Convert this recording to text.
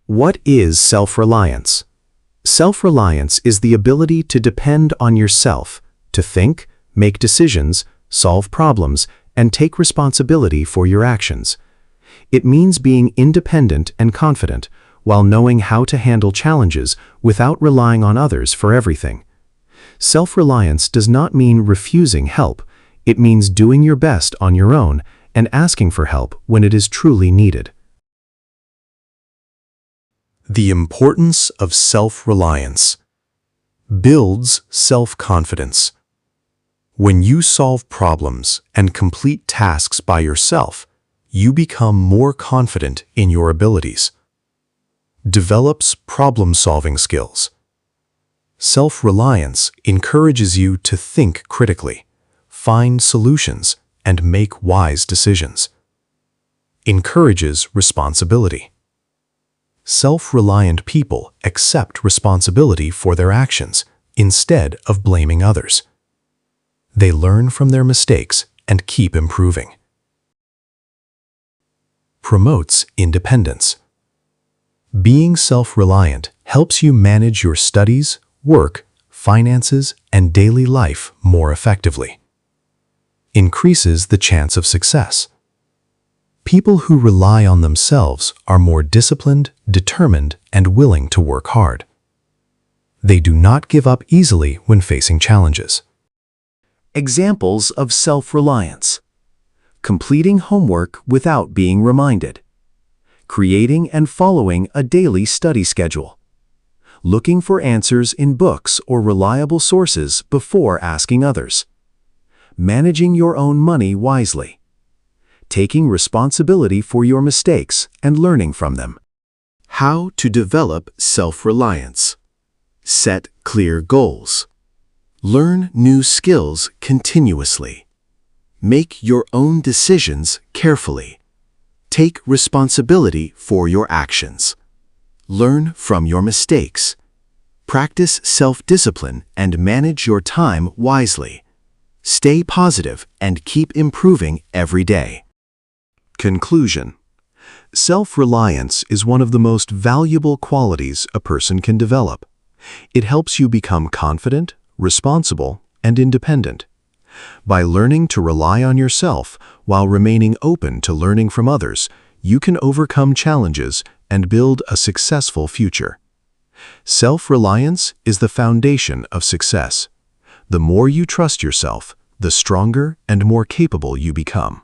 What is self-reliance? Self-reliance is the ability to depend on yourself, to think, make decisions, solve problems, and take responsibility for your actions. It means being independent and confident, while knowing how to handle challenges without relying on others for everything. Self-reliance does not mean refusing help. It means doing your best on your own and asking for help when it is truly needed. The importance of self-reliance builds self-confidence. When you solve problems and complete tasks by yourself, you become more confident in your abilities. Develops problem-solving skills. Self-reliance encourages you to think critically, find solutions, and make wise decisions. Encourages responsibility. Self-reliant people accept responsibility for their actions instead of blaming others. They learn from their mistakes and keep improving. Promotes independence. Being self-reliant helps you manage your studies, work, finances, and daily life more effectively. Increases the chance of success. People who rely on themselves are more disciplined, determined, and willing to work hard. They do not give up easily when facing challenges. Examples of self-reliance: completing homework without being reminded, creating and following a daily study schedule, looking for answers in books or reliable sources before asking others, managing your own money wisely, taking responsibility for your mistakes and learning from them. How to develop self-reliance: set clear goals. Learn new skills continuously. Make your own decisions carefully. Take responsibility for your actions. Learn from your mistakes. Practice self-discipline and manage your time wisely. Stay positive and keep improving every day. Conclusion: self-reliance is one of the most valuable qualities a person can develop. It helps you become confident, responsible, and independent. By learning to rely on yourself while remaining open to learning from others, you can overcome challenges and build a successful future. Self-reliance is the foundation of success. The more you trust yourself, the stronger and more capable you become.